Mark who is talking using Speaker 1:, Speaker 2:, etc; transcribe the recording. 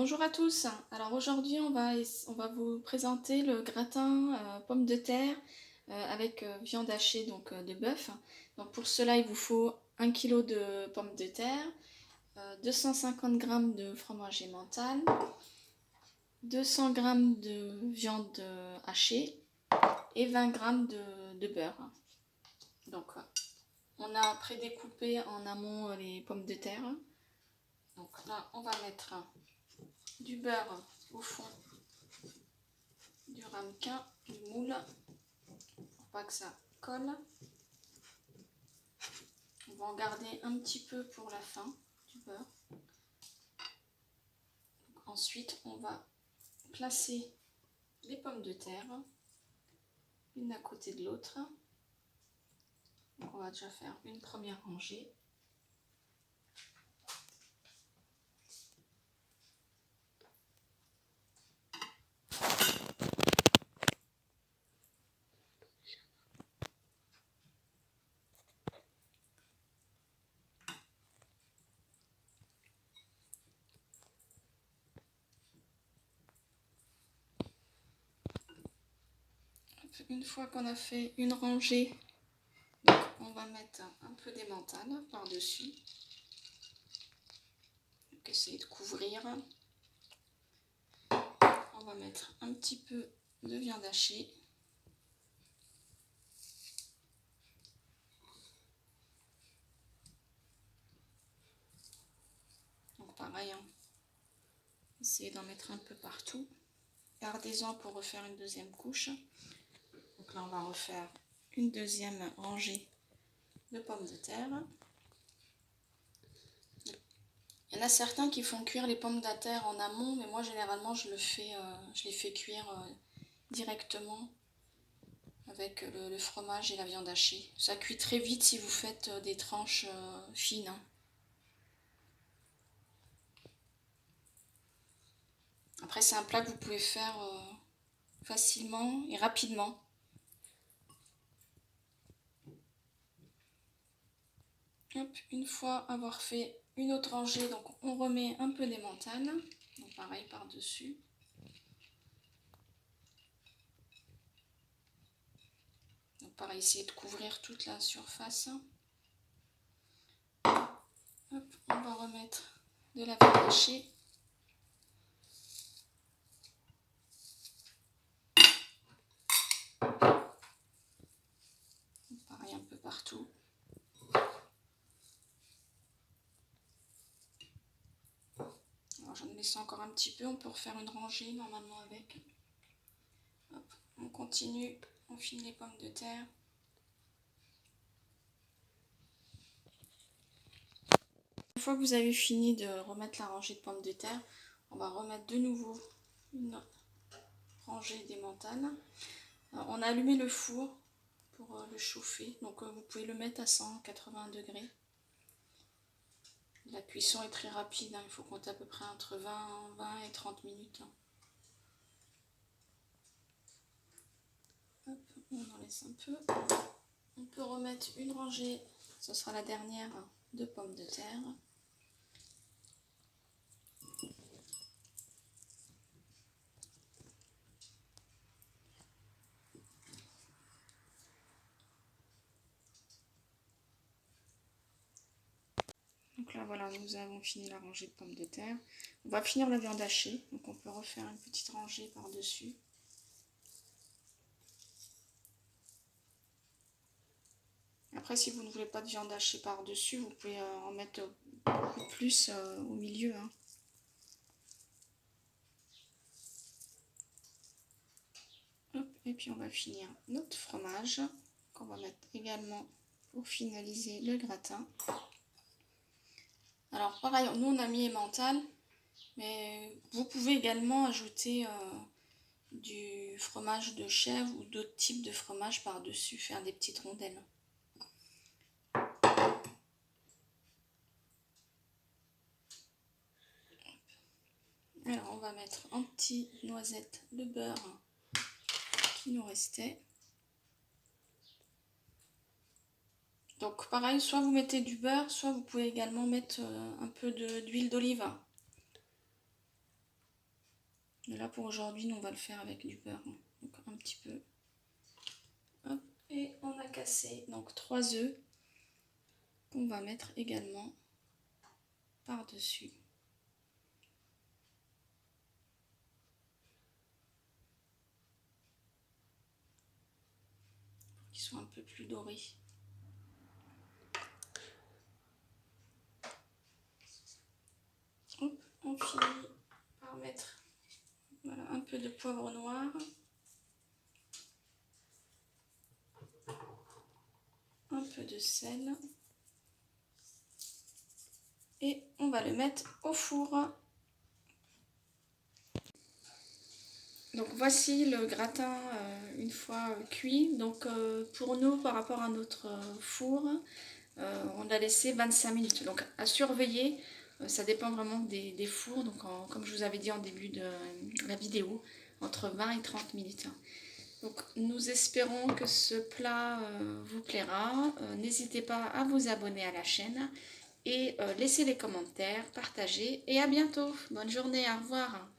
Speaker 1: Bonjour à tous. Alors aujourd'hui on va vous présenter le gratin pommes de terre avec viande hachée de bœuf. Donc pour cela il vous faut 1 kg de pommes de terre, 250 g de fromage emmental, 200 g de viande hachée et 20 g de beurre. Donc on a prédécoupé en amont les pommes de terre. Donc là on va mettre du beurre au fond du ramequin, du moule, pour pas que ça colle. On va en garder un petit peu pour la fin du beurre. Ensuite, on va placer les pommes de terre, l'une à côté de l'autre. On va déjà faire une première rangée. Une fois qu'on a fait une rangée, donc on va mettre un peu d'emmental par-dessus. Essayer de couvrir. On va mettre un petit peu de viande hachée. Donc pareil, essayez d'en mettre un peu partout. Gardez-en pour refaire une deuxième couche. Donc là, on va refaire une deuxième rangée de pommes de terre. Il y en a certains qui font cuire les pommes de terre en amont, mais moi généralement je les fais cuire directement avec le fromage et la viande hachée. Ça cuit très vite si vous faites des tranches fines. Après, c'est un plat que vous pouvez faire facilement et rapidement. Hop, une fois avoir fait une autre rangée, donc on remet un peu d'emmental, donc pareil par-dessus. Donc pareil, essayer de couvrir toute la surface. Hop, on va remettre de la viande hachée. Pareil un peu partout. Alors j'en ai laissé encore un petit peu, on peut refaire une rangée normalement avec. Hop, on continue, on finit les pommes de terre. Une fois que vous avez fini de remettre la rangée de pommes de terre, on va remettre de nouveau une rangée d'emmental. On a allumé le four pour le chauffer, donc vous pouvez le mettre à 180 degrés. La cuisson est très rapide, il faut compter à peu près entre 20 et 30 minutes. Hop, on en laisse un peu. On peut remettre une rangée, ce sera la dernière, de pommes de terre. Donc là voilà, nous avons fini la rangée de pommes de terre. On va finir la viande hachée, donc on peut refaire une petite rangée par-dessus. Après, si vous ne voulez pas de viande hachée par-dessus, vous pouvez en mettre beaucoup plus au milieu. Hop, et puis on va finir notre fromage, qu'on va mettre également pour finaliser le gratin. Alors pareil, nous on a mis emmental, mais vous pouvez également ajouter du fromage de chèvre ou d'autres types de fromage par-dessus, faire des petites rondelles. Alors on va mettre un petit noisette de beurre qui nous restait. Donc pareil, soit vous mettez du beurre, soit vous pouvez également mettre un peu d'huile d'olive. Mais là pour aujourd'hui, nous on va le faire avec du beurre. Donc un petit peu. Hop, et on a cassé donc 3 œufs qu'on va mettre également par-dessus. Pour qu'ils soient un peu plus dorés. Hop, on finit par mettre voilà, un peu de poivre noir. Un peu de sel. Et on va le mettre au four. Donc voici le gratin une fois cuit. Donc pour nous, par rapport à notre four, on l'a laissé 25 minutes. Donc à surveiller, ça dépend vraiment des fours. Donc comme je vous avais dit en début de la vidéo, entre 20 et 30 minutes. Donc nous espérons que ce plat vous plaira. N'hésitez pas à vous abonner à la chaîne et laissez les commentaires, partagez et à bientôt. Bonne journée, au revoir.